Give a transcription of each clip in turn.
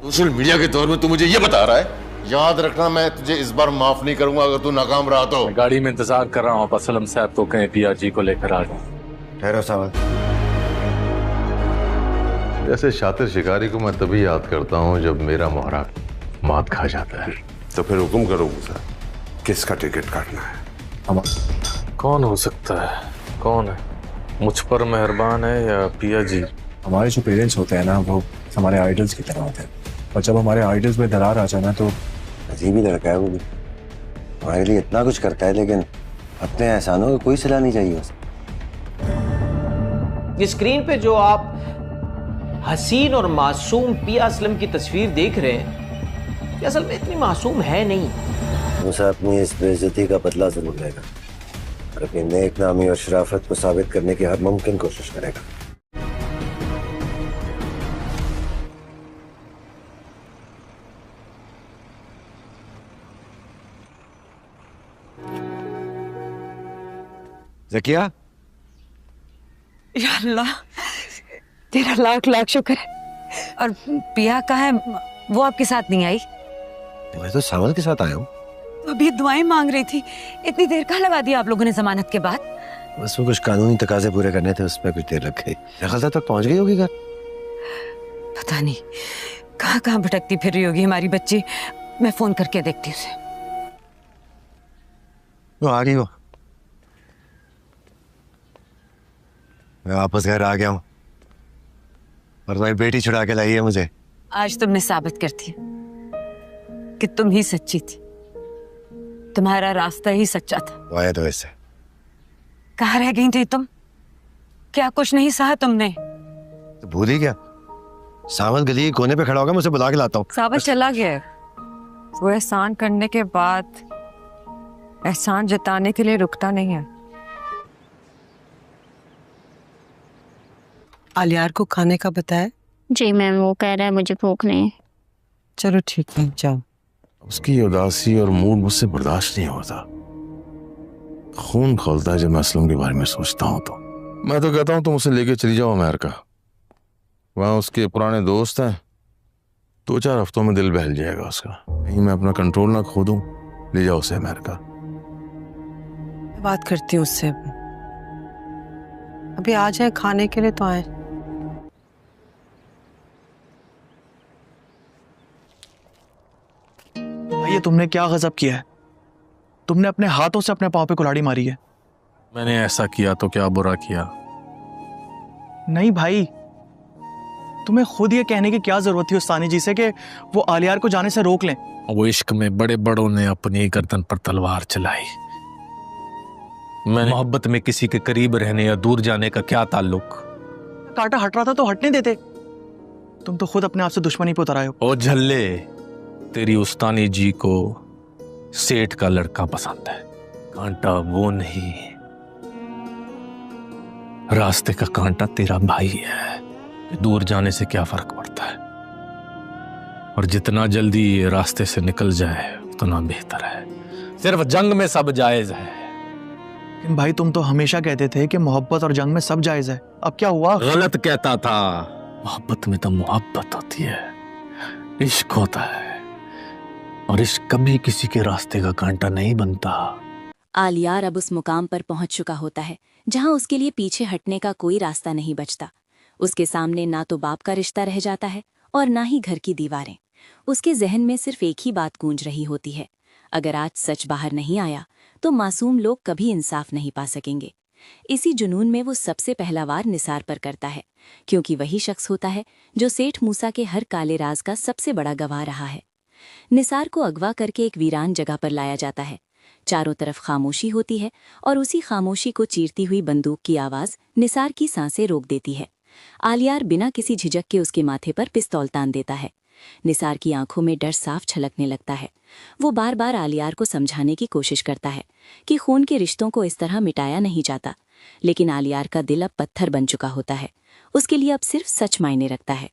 Social media के दौर में तू मुझे ये बता रहा है? याद रखना, मैं तुझे इस बार माफ नहीं करूंगा अगर तू नाकाम रहा तो। गाड़ी में इंतजार कर रहा हूँ, असलम साहब को कहें पिया जी को लेकर आ जाओ। ठहरो सावन। जैसे शातिर शिकारी को मैं तभी याद करता हूँ जब मेरा मोहरा मात खा जाता है। तो फिर हुक्म करो मूसा, किसका टिकट काटना है? कौन हो सकता है? कौन है? मुझ पर मेहरबान है या पिया जी? हमारे जो पेरेंट्स होते हैं ना, वो हमारे आइडल्स की तरह होते हैं, और जब हमारे आइडल्स में दरार आ जाए ना तो अजीब ही लड़का है वो भी। हमारे लिए इतना कुछ करता है लेकिन अपने एहसानों को कोई सिला नहीं चाहिए उसे। ये स्क्रीन पे जो आप हसीन और मासूम पिया असलम की तस्वीर देख रहे हैं, ये असल में इतनी मासूम है नहीं। मूसा अपनी इस बेइज्जती का बदला जरूर लेगा और अपनी नेक नामी और शराफत को साबित करने की हर मुमकिन कोशिश करेगा। ज़किया, या अल्लाह, तेरा लाख लाख शुक्र है। और पिया कहाँ है? वो आपके साथ नहीं आई? मैं तो सावन के साथ आया हूँ। तो अभी दुआएं मांग रही थी, इतनी देर कहाँ लगा दी आप लोगों ने जमानत के बाद? बस वो कुछ कानूनी तकाजे पूरे करने थे, उसमें कुछ देर लग गई। ख्याल तक पहुंच गई होगी घर। पता नहीं कहाँ कहाँ भटकती फिर रही होगी हमारी बच्ची। मैं फोन करके देखती हूँ उसे। वो आ गई हो। मैं वापस घर आ गया हूँ और तुम्हारी बेटी छुड़ा के लाई है मुझे। आज तुमने साबित कर दिया कि तुम ही सच्ची थी, तुम्हारा रास्ता ही सच्चा था। वो आया तो इससे। कहाँ रह गई थी तुम? क्या कुछ नहीं सहा तुमने? तो भूल ही गया? सावन गली के कोने पे खड़ा होगा, मुझे बुला के लाता हूँ। सावन चला गया। वो एहसान करने के बाद एहसान जताने के लिए रुकता नहीं है। आलियार को खाने का बताया? जी मैम, वो कह रहा है मुझे भूख नहीं। चलो ठीक है, जाओ। उसकी उदासी और मूड मुझसे बर्दाश्त नहीं होता। खून खोलता है जब मैं असलम के बारे में सोचता हूँ तो। मैं तो कहता हूँ तुम उसे लेके चली जाओ अमेरिका। वहाँ उसके पुराने दोस्त हैं, 2-4 हफ्तों में दिल बहल जाएगा उसका। कहीं मैं अपना कंट्रोल ना खो दूं। ले जाओ उसे अमेरिका। बात करती हूँ उससे। अभी आ जाए खाने के लिए तो आए। ये तुमने क्या गजब किया है? तुमने अपने हाथों से अपने पाँव पे कुल्हाड़ी मारी है। मैंने ऐसा किया तो क्या बुरा किया? नहीं भाई, तुम्हें खुद ये कहने की क्या जरूरत थी उस्तानी जी से कि वो आलियार को जाने से रोक लें? वो इश्क में बड़े बड़ों ने अपनी गर्दन पर तलवार चलाई। मैं मोहब्बत में किसी के करीब रहने या दूर जाने का क्या ताल्लुक? कांटा हट रहा था तो हटने देते। तुम तो खुद अपने आप से दुश्मनी पे उतर आए हो। ओ झल्ले, तेरी उस्तानी जी को सेठ का लड़का पसंद है, कांटा वो नहीं। रास्ते का कांटा तेरा भाई है। दूर जाने से क्या फर्क पड़ता है? और जितना जल्दी ये रास्ते से निकल जाए उतना बेहतर है। सिर्फ जंग में सब जायज है। लेकिन भाई, तुम तो हमेशा कहते थे कि मोहब्बत और जंग में सब जायज है। अब क्या हुआ? गलत कहता था। मोहब्बत में तो मोहब्बत होती है, इश्क होता है, और इश्क कभी किसी के रास्ते का कांटा नहीं बनता। आलियार अब उस मुकाम पर पहुंच चुका होता है जहां उसके लिए पीछे हटने का कोई रास्ता नहीं बचता। उसके सामने ना तो बाप का रिश्ता रह जाता है और ना ही घर की दीवारें। उसके जहन में सिर्फ एक ही बात गूंज रही होती है, अगर आज सच बाहर नहीं आया तो मासूम लोग कभी इंसाफ नहीं पा सकेंगे। इसी जुनून में वो सबसे पहला वार निसार पर करता है, क्योंकि वही शख्स होता है जो सेठ मूसा के हर काले राज का सबसे बड़ा गवाह रहा है। निसार को अगवा करके एक वीरान जगह पर लाया जाता है। चारों तरफ खामोशी होती है और उसी खामोशी को चीरती हुई बंदूक की आवाज निसार की सांसें रोक देती है। आलियार बिना किसी झिझक के उसके माथे पर पिस्तौल तान देता है। निसार की आंखों में डर साफ छलकने लगता है। वो बार बार आलियार को समझाने की कोशिश करता है कि खून के रिश्तों को इस तरह मिटाया नहीं जाता, लेकिन आलियार का दिल अब पत्थर बन चुका होता है। उसके लिए अब सिर्फ सच मायने रखता है।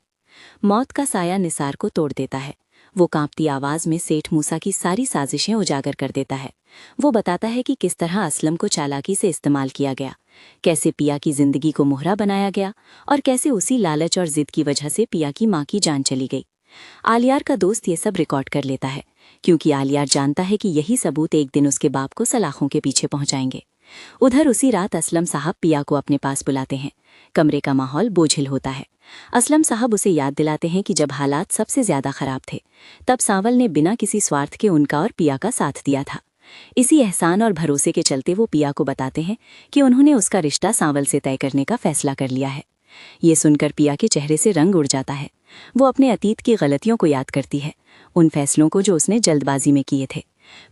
मौत का साया निसार को तोड़ देता है। वो कांपती आवाज में सेठ मूसा की सारी साजिशें उजागर कर देता है। वो बताता है कि किस तरह असलम को चालाकी से इस्तेमाल किया गया, कैसे पिया की जिंदगी को मोहरा बनाया गया और कैसे उसी लालच और जिद की वजह से पिया की माँ की जान चली गई। आलियार का दोस्त ये सब रिकॉर्ड कर लेता है, क्योंकि आलियार जानता है कि यही सबूत एक दिन उसके बाप को सलाखों के पीछे पहुंचाएंगे। उधर उसी रात असलम साहब पिया को अपने पास बुलाते हैं। कमरे का माहौल बोझिल होता है। असलम साहब उसे याद दिलाते हैं कि जब हालात सबसे ज्यादा खराब थे, तब सांवल ने बिना किसी स्वार्थ के उनका और पिया का साथ दिया था। इसी एहसान और भरोसे के चलते वो पिया को बताते हैं कि उन्होंने उसका रिश्ता सांवल से तय करने का फैसला कर लिया है। ये सुनकर पिया के चेहरे से रंग उड़ जाता है। वो अपने अतीत की गलतियों को याद करती है, उन फैसलों को जो उसने जल्दबाजी में किए थे।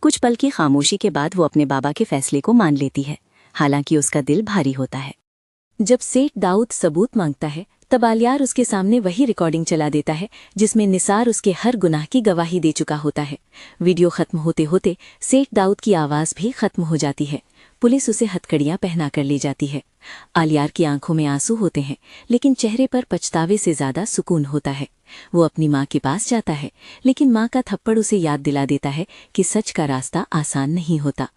कुछ पल की खामोशी के बाद वो अपने बाबा के फैसले को मान लेती है, हालांकि उसका दिल भारी होता है। जब सेठ दाऊद सबूत मांगता है, तब आलियार उसके सामने वही रिकॉर्डिंग चला देता है जिसमें निसार उसके हर गुनाह की गवाही दे चुका होता है। वीडियो खत्म होते होते सेठ दाऊद की आवाज़ भी खत्म हो जाती है। पुलिस उसे हथकड़ियां पहना कर ले जाती है। आलियार की आंखों में आंसू होते हैं, लेकिन चेहरे पर पछतावे से ज्यादा सुकून होता है। वो अपनी माँ के पास जाता है, लेकिन माँ का थप्पड़ उसे याद दिला देता है कि सच का रास्ता आसान नहीं होता।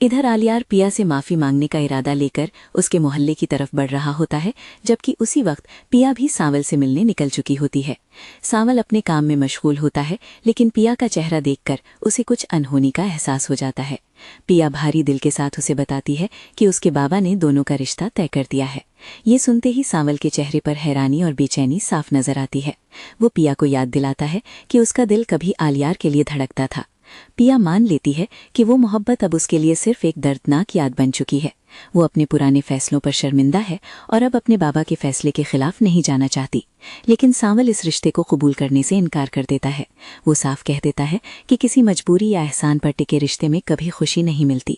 इधर आलियार पिया से माफी मांगने का इरादा लेकर उसके मोहल्ले की तरफ बढ़ रहा होता है, जबकि उसी वक्त पिया भी सांवल से मिलने निकल चुकी होती है। सांवल अपने काम में मशगूल होता है, लेकिन पिया का चेहरा देखकर उसे कुछ अनहोनी का एहसास हो जाता है। पिया भारी दिल के साथ उसे बताती है कि उसके बाबा ने दोनों का रिश्ता तय कर दिया है। ये सुनते ही सांवल के चेहरे पर हैरानी और बेचैनी साफ नजर आती है। वो पिया को याद दिलाता है कि उसका दिल कभी आलियार के लिए धड़कता था। पिया मान लेती है कि वो मोहब्बत अब उसके लिए सिर्फ एक दर्दनाक याद बन चुकी है। वो अपने पुराने फैसलों पर शर्मिंदा है और अब अपने बाबा के फैसले के खिलाफ नहीं जाना चाहती। लेकिन सांवल इस रिश्ते को कबूल करने से इनकार कर देता है। वो साफ कह देता है कि किसी मजबूरी या एहसान पर टिके रिश्ते में कभी खुशी नहीं मिलती।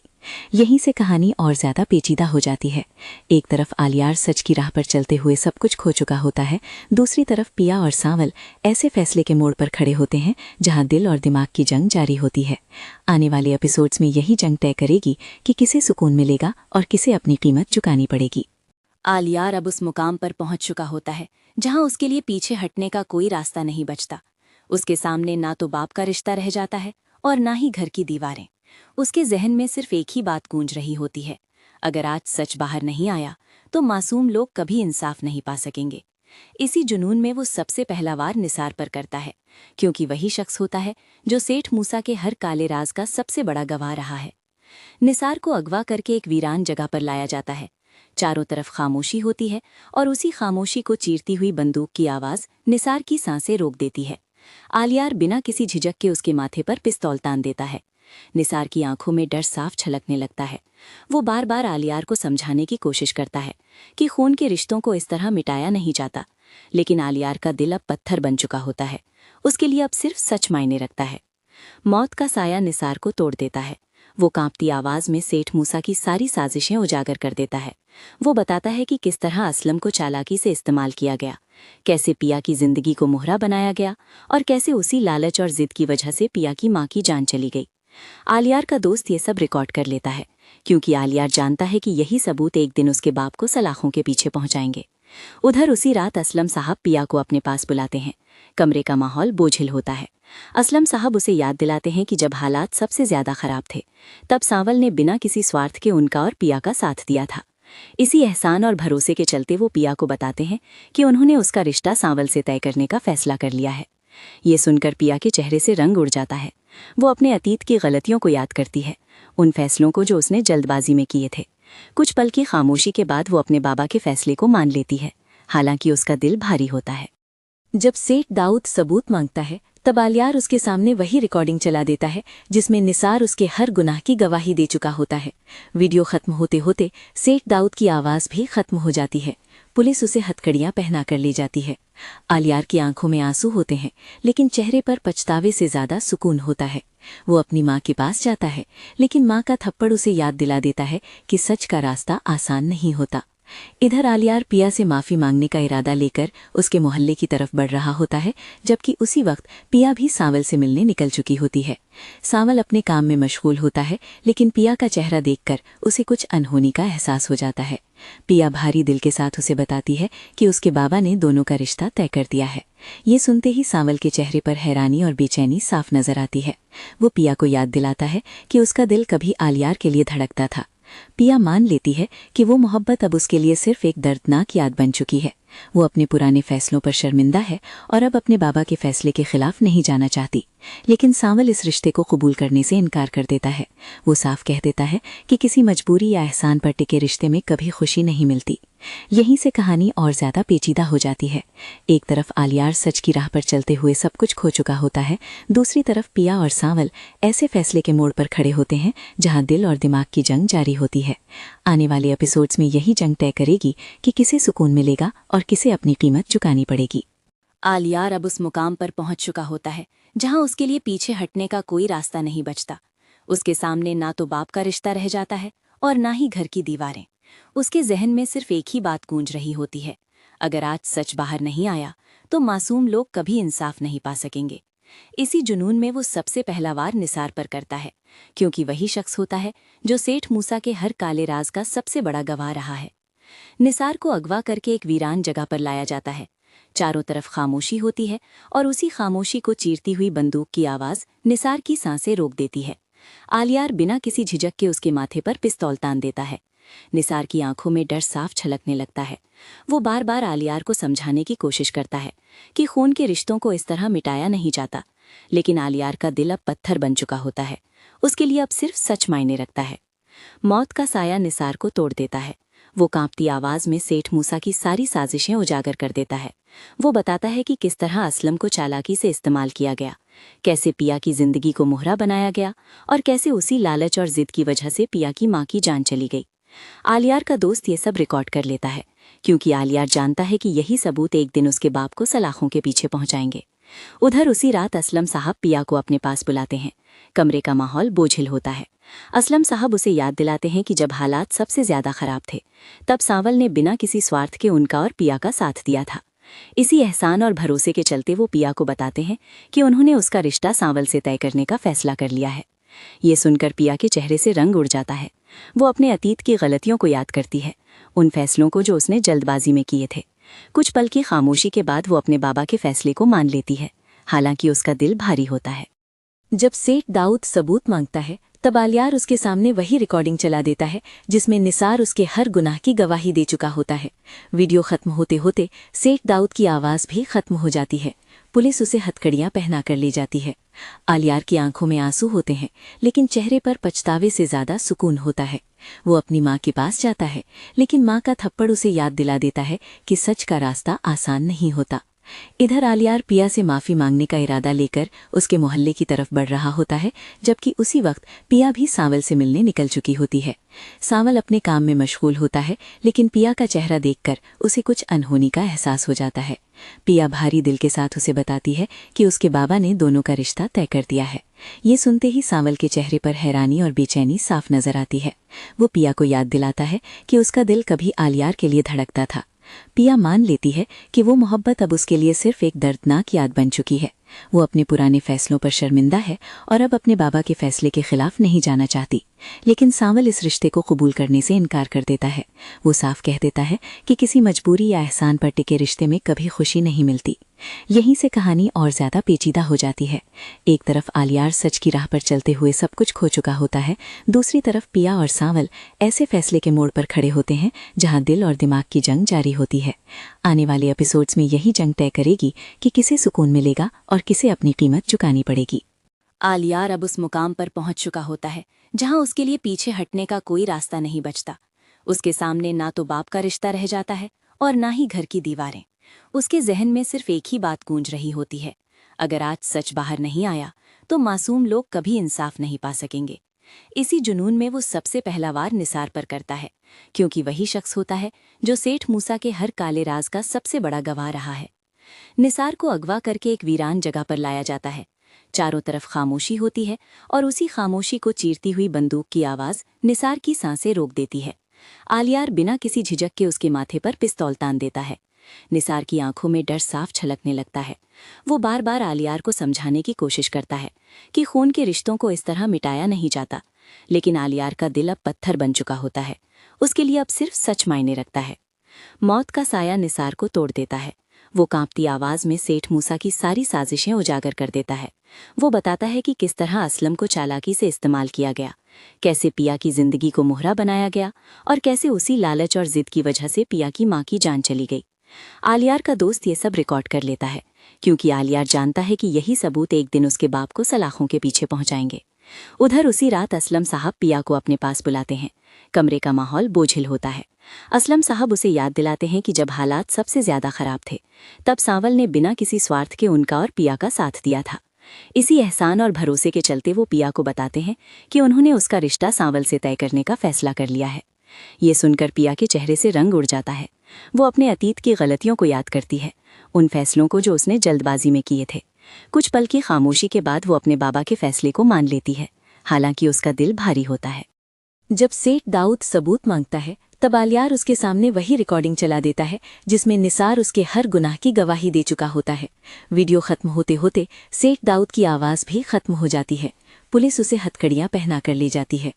यहीं से कहानी और ज्यादा पेचीदा हो जाती है। एक तरफ आलियार सच की राह पर चलते हुए सब कुछ खो चुका होता है, दूसरी तरफ पिया और सांवल ऐसे फैसले के मोड़ पर खड़े होते हैं जहां दिल और दिमाग की जंग जारी होती है। आने वाले एपिसोड्स में यही जंग तय करेगी कि किसे सुकून मिलेगा और किसे अपनी कीमत चुकानी पड़ेगी। आलियार अब उस मुकाम पर पहुंच चुका होता है जहां उसके लिए पीछे हटने का कोई रास्ता नहीं बचता। उसके सामने ना तो बाप का रिश्ता रह जाता है और ना ही घर की दीवारें। उसके जहन में सिर्फ एक ही बात गूंज रही होती है, अगर आज सच बाहर नहीं आया तो मासूम लोग कभी इंसाफ नहीं पा सकेंगे। इसी जुनून में वो सबसे पहला वार निसार पर करता है, क्योंकि वही शख्स होता है जो सेठ मूसा के हर काले राज का सबसे बड़ा गवाह रहा है। निसार को अगवा करके एक वीरान जगह पर लाया जाता है। चारों तरफ खामोशी होती है और उसी खामोशी को चीरती हुई बंदूक की आवाज निसार की सांसें रोक देती है। आलियार बिना किसी झिझक के उसके माथे पर पिस्तौल तान देता है। निसार की आंखों में डर साफ छलकने लगता है। वो बार बार आलियार को समझाने की कोशिश करता है कि खून के रिश्तों को इस तरह मिटाया नहीं जाता, लेकिन आलियार का दिल अब पत्थर बन चुका होता है। उसके लिए अब सिर्फ सच मायने रखता है। मौत का साया निसार को तोड़ देता है। वो कांपती आवाज में सेठ मूसा की सारी साजिशें उजागर कर देता है। वो बताता है कि किस तरह असलम को चालाकी से इस्तेमाल किया गया, कैसे पिया की जिंदगी को मोहरा बनाया गया और कैसे उसी लालच और जिद की वजह से पिया की माँ की जान चली गई। आलियार का दोस्त ये सब रिकॉर्ड कर लेता है, क्योंकि आलियार जानता है कि यही सबूत एक दिन उसके बाप को सलाखों के पीछे पहुंचाएंगे। उधर उसी रात असलम साहब पिया को अपने पास बुलाते हैं। कमरे का माहौल बोझिल होता है। असलम साहब उसे याद दिलाते हैं कि जब हालात सबसे ज्यादा खराब थे, तब सांवल ने बिना किसी स्वार्थ के उनका और पिया का साथ दिया था। इसी एहसान और भरोसे के चलते वो पिया को बताते हैं कि उन्होंने उसका रिश्ता सांवल से तय करने का फैसला कर लिया है। ये सुनकर पिया के चेहरे से रंग उड़ जाता है। वो अपने अतीत की गलतियों को याद करती है, उन फैसलों को जो उसने जल्दबाजी में किए थे। कुछ पल की खामोशी के बाद वो अपने बाबा के फैसले को मान लेती है, हालांकि उसका दिल भारी होता है। जब सेठ दाऊद सबूत मांगता है, तब आलियार उसके सामने वही रिकॉर्डिंग चला देता है जिसमें निसार उसके हर गुनाह की गवाही दे चुका होता है। वीडियो खत्म होते होते सेठ दाऊद की आवाज भी खत्म हो जाती है। पुलिस उसे हथकड़ियां पहना कर ले जाती है। आलियार की आंखों में आंसू होते हैं, लेकिन चेहरे पर पछतावे से ज्यादा सुकून होता है। वो अपनी माँ के पास जाता है, लेकिन माँ का थप्पड़ उसे याद दिला देता है कि सच का रास्ता आसान नहीं होता। इधर आलियार पिया से माफी मांगने का इरादा लेकर उसके मोहल्ले की तरफ बढ़ रहा होता है, जबकि उसी वक्त पिया भी सांवल से मिलने निकल चुकी होती है। सांवल अपने काम में मशगूल होता है, लेकिन पिया का चेहरा देखकर उसे कुछ अनहोनी का एहसास हो जाता है। पिया भारी दिल के साथ उसे बताती है कि उसके बाबा ने दोनों का रिश्ता तय कर दिया है। ये सुनते ही सांवल के चेहरे पर हैरानी और बेचैनी साफ नजर आती है। वो पिया को याद दिलाता है कि उसका दिल कभी आलियार के लिए धड़कता था। पिया मान लेती है कि वो मोहब्बत अब उसके लिए सिर्फ एक दर्दनाक याद बन चुकी है, वो अपने पुराने फैसलों पर शर्मिंदा है और अब अपने बाबा के फैसले के खिलाफ नहीं जाना चाहती। लेकिन सांवल इस रिश्ते को कबूल करने से इनकार कर देता है। वो साफ कह देता है कि किसी मजबूरी या एहसान पर टिके रिश्ते में कभी खुशी नहीं मिलती। यहीं से कहानी और ज्यादा पेचीदा हो जाती है। एक तरफ आलियार सच की राह पर चलते हुए सब कुछ खो चुका होता है, दूसरी तरफ पिया और सांवल ऐसे फैसले के मोड़ पर खड़े होते हैं जहां दिल और दिमाग की जंग जारी होती है। आने वाले एपिसोड्स में यही जंग तय करेगी कि किसे सुकून मिलेगा और किसे अपनी कीमत चुकानी पड़ेगी। आलियार अब उस मुकाम पर पहुंच चुका होता है जहां उसके लिए पीछे हटने का कोई रास्ता नहीं बचता। उसके सामने ना तो बाप का रिश्ता रह जाता है और ना ही घर की दीवारें। उसके जहन में सिर्फ एक ही बात गूंज रही होती है, अगर आज सच बाहर नहीं आया तो मासूम लोग कभी इंसाफ नहीं पा सकेंगे। इसी जुनून में वो सबसे पहला वार निसार पर करता है, क्योंकि वही शख्स होता है जो सेठ मूसा के हर काले राज का सबसे बड़ा गवाह रहा है। निसार को अगवा करके एक वीरान जगह पर लाया जाता है। चारों तरफ खामोशी होती है और उसी खामोशी को चीरती हुई बंदूक की आवाज निसार की सांसें रोक देती है। आलियार बिना किसी झिझक के उसके माथे पर पिस्तौल तान देता है। निसार की आंखों में डर साफ छलकने लगता है। वो बार बार आलियार को समझाने की कोशिश करता है कि खून के रिश्तों को इस तरह मिटाया नहीं जाता, लेकिन आलियार का दिल अब पत्थर बन चुका होता है। उसके लिए अब सिर्फ सच मायने रखता है। मौत का साया निसार को तोड़ देता है। वो कांपती आवाज में सेठ मूसा की सारी साजिशें उजागर कर देता है। वो बताता है कि किस तरह असलम को चालाकी से इस्तेमाल किया गया, कैसे पिया की जिंदगी को मोहरा बनाया गया और कैसे उसी लालच और जिद की वजह से पिया की मां की जान चली गई। आलियार का दोस्त ये सब रिकॉर्ड कर लेता है, क्योंकि आलियार जानता है कि यही सबूत एक दिन उसके बाप को सलाखों के पीछे पहुंचाएंगे। उधर उसी रात असलम साहब पिया को अपने पास बुलाते हैं। कमरे का माहौल बोझिल होता है। असलम साहब उसे याद दिलाते हैं कि जब हालात सबसे ज्यादा खराब थे, तब सांवल ने बिना किसी स्वार्थ के उनका और पिया का साथ दिया था। इसी एहसान और भरोसे के चलते वो पिया को बताते हैं कि उन्होंने उसका रिश्ता सांवल से तय करने का फैसला कर लिया है। ये सुनकर पिया के चेहरे से रंग उड़ जाता है। वो अपने अतीत की गलतियों को याद करती है, उन फैसलों को जो उसने जल्दबाजी में किए थे। कुछ पल की खामोशी के बाद वो अपने बाबा के फैसले को मान लेती है, हालांकि उसका दिल भारी होता है। जब सेठ दाऊद सबूत मांगता है, तब आलियार उसके सामने वही रिकॉर्डिंग चला देता है जिसमें निसार उसके हर गुनाह की गवाही दे चुका होता है। वीडियो खत्म होते होते सेठ दाऊद की आवाज भी खत्म हो जाती है। पुलिस उसे हथकड़ियां पहना कर ले जाती है। आलियार की आंखों में आंसू होते हैं, लेकिन चेहरे पर पछतावे से ज्यादा सुकून होता है। वो अपनी माँ के पास जाता है, लेकिन माँ का थप्पड़ उसे याद दिला देता है कि सच का रास्ता आसान नहीं होता। इधर आलियार पिया से माफी मांगने का इरादा लेकर उसके मोहल्ले की तरफ बढ़ रहा होता है, जबकि उसी वक्त पिया भी सांवल से मिलने निकल चुकी होती है। सांवल अपने काम में मशगूल होता है, लेकिन पिया का चेहरा देखकर उसे कुछ अनहोनी का एहसास हो जाता है। पिया भारी दिल के साथ उसे बताती है कि उसके बाबा ने दोनों का रिश्ता तय कर दिया है। ये सुनते ही सांवल के चेहरे पर हैरानी और बेचैनी साफ नजर आती है। वो पिया को याद दिलाता है कि उसका दिल कभी आलियार के लिए धड़कता था। पिया मान लेती है कि वो मोहब्बत अब उसके लिए सिर्फ एक दर्दनाक याद बन चुकी है। वो अपने पुराने फैसलों पर शर्मिंदा है और अब अपने बाबा के फैसले के खिलाफ नहीं जाना चाहती। लेकिन सांवल इस रिश्ते को कबूल करने से इनकार कर देता है। वो साफ कह देता है कि किसी मजबूरी या एहसान पर टिके रिश्ते में कभी खुशी नहीं मिलती। यहीं से कहानी और ज्यादा पेचीदा हो जाती है। एक तरफ आलियार सच की राह पर चलते हुए सब कुछ खो चुका होता है, दूसरी तरफ पिया और सांवल ऐसे फैसले के मोड़ पर खड़े होते हैं जहां दिल और दिमाग की जंग जारी होती है। आने वाले एपिसोड्स में यही जंग तय करेगी कि किसे सुकून मिलेगा और किसे अपनी कीमत चुकानी पड़ेगी। आलियार अब उस मुकाम पर पहुंच चुका होता है जहां उसके लिए पीछे हटने का कोई रास्ता नहीं बचता। उसके सामने ना तो बाप का रिश्ता रह जाता है और ना ही घर की दीवारें। उसके जहन में सिर्फ एक ही बात गूंज रही होती है, अगर आज सच बाहर नहीं आया तो मासूम लोग कभी इंसाफ नहीं पा सकेंगे। इसी जुनून में वो सबसे पहला वार निसार पर करता है, क्योंकि वही शख्स होता है जो सेठ मूसा के हर काले राज का सबसे बड़ा गवाह रहा है। निसार को अगवा करके एक वीरान जगह पर लाया जाता है। चारों तरफ खामोशी होती है और उसी खामोशी को चीरती हुई बंदूक की आवाज निसार की सांसें रोक देती है। आलियार बिना किसी झिझक के उसके माथे पर पिस्तौल तान देता है। निसार की आंखों में डर साफ छलकने लगता है। वो बार बार आलियार को समझाने की कोशिश करता है कि खून के रिश्तों को इस तरह मिटाया नहीं जाता, लेकिन आलियार का दिल अब पत्थर बन चुका होता है। उसके लिए अब सिर्फ सच मायने रखता है। मौत का साया निसार को तोड़ देता है। वो कांपती आवाज में सेठ मूसा की सारी साजिशें उजागर कर देता है। वो बताता है कि किस तरह असलम को चालाकी से इस्तेमाल किया गया, कैसे पिया की जिंदगी को मोहरा बनाया गया और कैसे उसी लालच और जिद की वजह से पिया की मां की जान चली गई। आलियार का दोस्त ये सब रिकॉर्ड कर लेता है, क्योंकि आलियार जानता है कि यही सबूत एक दिन उसके बाप को सलाखों के पीछे पहुंचाएंगे। उधर उसी रात असलम साहब पिया को अपने पास बुलाते हैं। कमरे का माहौल बोझिल होता है। असलम साहब उसे याद दिलाते हैं कि जब हालात सबसे ज्यादा खराब थे, तब सांवल ने बिना किसी स्वार्थ के उनका और पिया का साथ दिया था। इसी एहसान और भरोसे के चलते वो पिया को बताते हैं कि उन्होंने उसका रिश्ता सांवल से तय करने का फैसला कर लिया है। ये सुनकर पिया के चेहरे से रंग उड़ जाता है। वो अपने अतीत की गलतियों को याद करती है, उन फैसलों को जो उसने जल्दबाजी में किए थे। कुछ पल की खामोशी के बाद वो अपने बाबा के फैसले को मान लेती है, हालांकि उसका दिल भारी होता है। जब सेठ दाऊद सबूत मांगता है, तब आलियार उसके सामने वही रिकॉर्डिंग चला देता है जिसमें निसार उसके हर गुनाह की गवाही दे चुका होता है। वीडियो खत्म होते होते सेठ दाऊद की आवाज़ भी खत्म हो जाती है। पुलिस उसे हथकड़ियां पहना कर ले जाती है।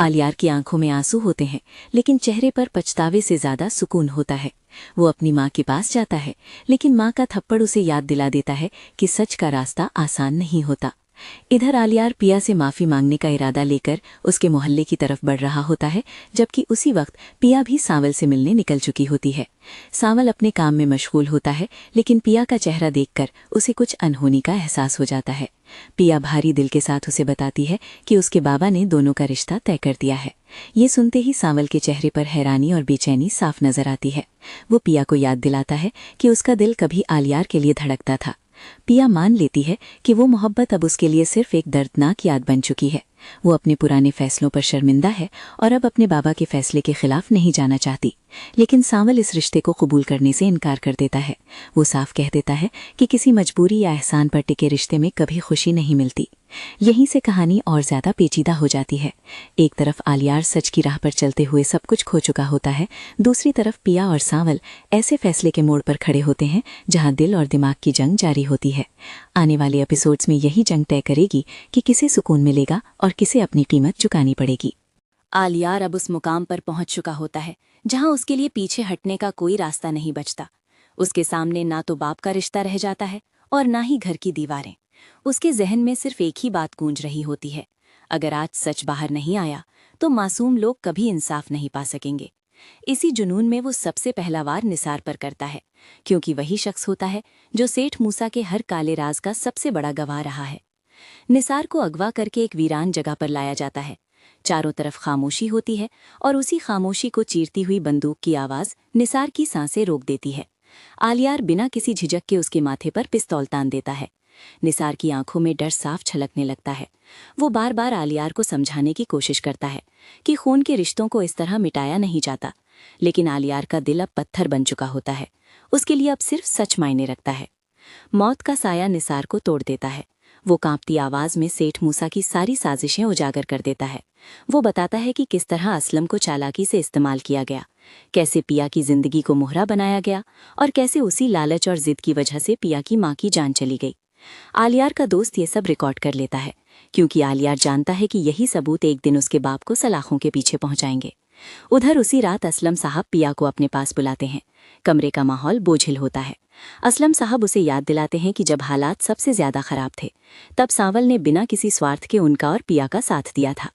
आलियार की आंखों में आंसू होते हैं, लेकिन चेहरे पर पछतावे से ज्यादा सुकून होता है। वो अपनी माँ के पास जाता है, लेकिन माँ का थप्पड़ उसे याद दिला देता है कि सच का रास्ता आसान नहीं होता। इधर आलियार पिया से माफी मांगने का इरादा लेकर उसके मोहल्ले की तरफ बढ़ रहा होता है, जबकि उसी वक्त पिया भी सांवल से मिलने निकल चुकी होती है। सांवल अपने काम में मशगूल होता है, लेकिन पिया का चेहरा देखकर उसे कुछ अनहोनी का एहसास हो जाता है। पिया भारी दिल के साथ उसे बताती है कि उसके बाबा ने दोनों का रिश्ता तय कर दिया है। ये सुनते ही सांवल के चेहरे पर हैरानी और बेचैनी साफ नजर आती है। वो पिया को याद दिलाता है कि उसका दिल कभी आलियार के लिए धड़कता था। पिया मान लेती है कि वो मोहब्बत अब उसके लिए सिर्फ एक दर्दनाक याद बन चुकी है। वो अपने पुराने फैसलों पर शर्मिंदा है और अब अपने बाबा के फैसले के खिलाफ नहीं जाना चाहती। लेकिन सांवल इस रिश्ते को कबूल करने से इनकार कर देता है। वो साफ कह देता है कि किसी मजबूरी या एहसान पर टिके रिश्ते में कभी खुशी नहीं मिलती। यहीं से कहानी और ज्यादा पेचीदा हो जाती है। एक तरफ आलियार सच की राह पर चलते हुए सब कुछ खो चुका होता है, दूसरी तरफ पिया और सांवल ऐसे फैसले के मोड़ पर खड़े होते हैं जहां दिल और दिमाग की जंग जारी होती है। आने वाले एपिसोड्स में यही जंग तय करेगी कि किसे सुकून मिलेगा और किसे अपनी कीमत चुकानी पड़ेगी। आलियार अब उस मुकाम पर पहुंच चुका होता है जहां उसके लिए पीछे हटने का कोई रास्ता नहीं बचता। उसके सामने ना तो बाप का रिश्ता रह जाता है और ना ही घर की दीवारें। उसके जहन में सिर्फ एक ही बात गूंज रही होती है, अगर आज सच बाहर नहीं आया तो मासूम लोग कभी इंसाफ नहीं पा सकेंगे। इसी जुनून में वो सबसे पहला वार निसार पर करता है, क्योंकि वही शख्स होता है जो सेठ मूसा के हर काले राज का सबसे बड़ा गवाह रहा है। निसार को अगवा करके एक वीरान जगह पर लाया जाता है। चारों तरफ खामोशी होती है और उसी खामोशी को चीरती हुई बंदूक की आवाज निसार की सांसें रोक देती है। आलियार बिना किसी झिझक के उसके माथे पर पिस्तौल तान देता है। निसार की आंखों में डर साफ छलकने लगता है। वो बार बार आलियार को समझाने की कोशिश करता है कि खून के रिश्तों को इस तरह मिटाया नहीं जाता, लेकिन आलियार का दिल अब पत्थर बन चुका होता है। उसके लिए अब सिर्फ सच मायने रखता है। मौत का साया निसार को तोड़ देता है। वो कांपती आवाज में सेठ मूसा की सारी साजिशें उजागर कर देता है। वो बताता है कि किस तरह असलम को चालाकी से इस्तेमाल किया गया, कैसे पिया की जिंदगी को मोहरा बनाया गया और कैसे उसी लालच और जिद की वजह से पिया की मां की जान चली गई। आलियार का दोस्त ये सब रिकॉर्ड कर लेता है, क्योंकि आलियार जानता है कि यही सबूत एक दिन उसके बाप को सलाखों के पीछे पहुंचाएंगे। उधर उसी रात असलम साहब पिया को अपने पास बुलाते हैं। कमरे का माहौल बोझिल होता है। असलम साहब उसे याद दिलाते हैं कि जब हालात सबसे ज्यादा खराब थे, तब सांवल ने बिना किसी स्वार्थ के उनका और पिया का साथ दिया था।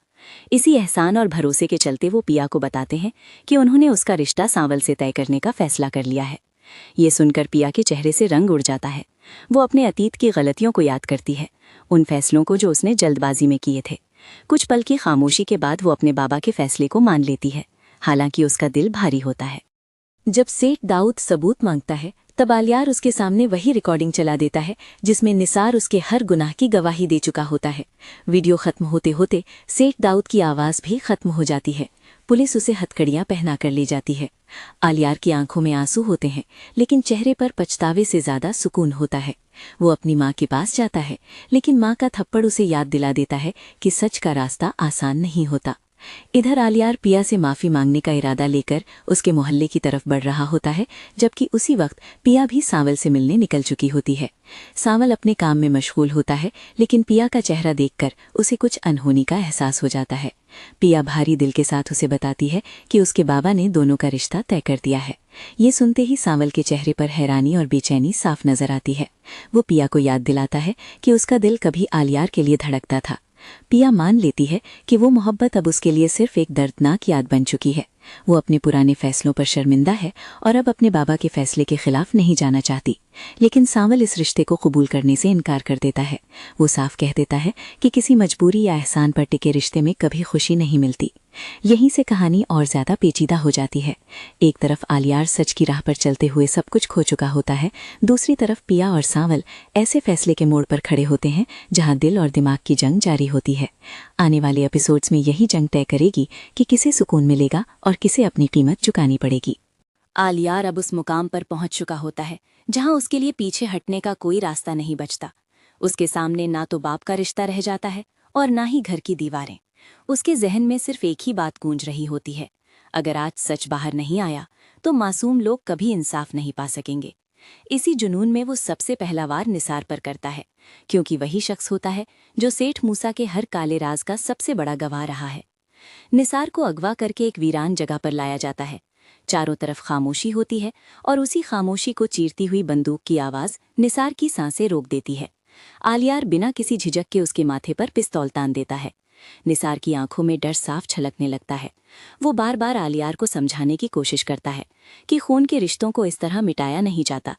इसी एहसान और भरोसे के चलते वो पिया को बताते हैं कि उन्होंने उसका रिश्ता सांवल से तय करने का फैसला कर लिया है। ये सुनकर पिया के चेहरे से रंग उड़ जाता है। वो अपने अतीत की गलतियों को याद करती है, उन फैसलों को जो उसने जल्दबाजी में किए थे। कुछ पल की खामोशी के बाद वो अपने बाबा के फैसले को मान लेती है, हालांकि उसका दिल भारी होता है। जब सेठ दाऊद सबूत मांगता है, तब आलियार उसके सामने वही रिकॉर्डिंग चला देता है जिसमें निसार उसके हर गुनाह की गवाही दे चुका होता है। वीडियो खत्म होते होते सेठ दाऊद की आवाज भी खत्म हो जाती है। पुलिस उसे हथकड़ियां पहना कर ले जाती है। आलियार की आंखों में आंसू होते हैं, लेकिन चेहरे पर पछतावे से ज्यादा सुकून होता है। वो अपनी माँ के पास जाता है, लेकिन माँ का थप्पड़ उसे याद दिला देता है कि सच का रास्ता आसान नहीं होता। इधर आलियार पिया से माफी मांगने का इरादा लेकर उसके मोहल्ले की तरफ बढ़ रहा होता है, जबकि उसी वक्त पिया भी सांवल से मिलने निकल चुकी होती है। सांवल अपने काम में मशगूल होता है, लेकिन पिया का चेहरा देखकर उसे कुछ अनहोनी का एहसास हो जाता है। पिया भारी दिल के साथ उसे बताती है कि उसके बाबा ने दोनों का रिश्ता तय कर दिया है। ये सुनते ही सांवल के चेहरे पर हैरानी और बेचैनी साफ नजर आती है। वो पिया को याद दिलाता है कि उसका दिल कभी आलियार के लिए धड़कता था। पिया मान लेती है कि वो मोहब्बत अब उसके लिए सिर्फ एक दर्दनाक याद बन चुकी है, वो अपने पुराने फैसलों पर शर्मिंदा है और अब अपने बाबा के फैसले के खिलाफ नहीं जाना चाहती। लेकिन सांवल इस रिश्ते को कबूल करने से इनकार कर देता है। वो साफ कह देता है कि किसी मजबूरी या एहसान पर टिके रिश्ते में कभी खुशी नहीं मिलती। यहीं से कहानी और ज्यादा पेचीदा हो जाती है। एक तरफ आलियार सच की राह पर चलते हुए सब कुछ खो चुका होता है, दूसरी तरफ पिया और सांवल ऐसे फैसले के मोड़ पर खड़े होते हैं जहां दिल और दिमाग की जंग जारी होती है। आने वाले एपिसोड्स में यही जंग तय करेगी कि किसे सुकून मिलेगा और किसे अपनी कीमत चुकानी पड़ेगी। आलियार अब उस मुकाम पर पहुंच चुका होता है जहां उसके लिए पीछे हटने का कोई रास्ता नहीं बचता। उसके सामने ना तो बाप का रिश्ता रह जाता है और ना ही घर की दीवारें। उसके जहन में सिर्फ एक ही बात गूंज रही होती है, अगर आज सच बाहर नहीं आया तो मासूम लोग कभी इंसाफ नहीं पा सकेंगे। इसी जुनून में वो सबसे पहला वार निसार पर करता है, क्योंकि वही शख्स होता है जो सेठ मूसा के हर काले राज का सबसे बड़ा गवाह रहा है। निसार को अगवा करके एक वीरान जगह पर लाया जाता है। चारों तरफ खामोशी होती है और उसी खामोशी को चीरती हुई बंदूक की आवाज निसार की सांसें रोक देती है। आलियार बिना किसी झिझक के उसके माथे पर पिस्तौल तान देता है। निसार की आंखों में डर साफ छलकने लगता है। वो बार बार आलियार को समझाने की कोशिश करता है कि खून के रिश्तों को इस तरह मिटाया नहीं जाता,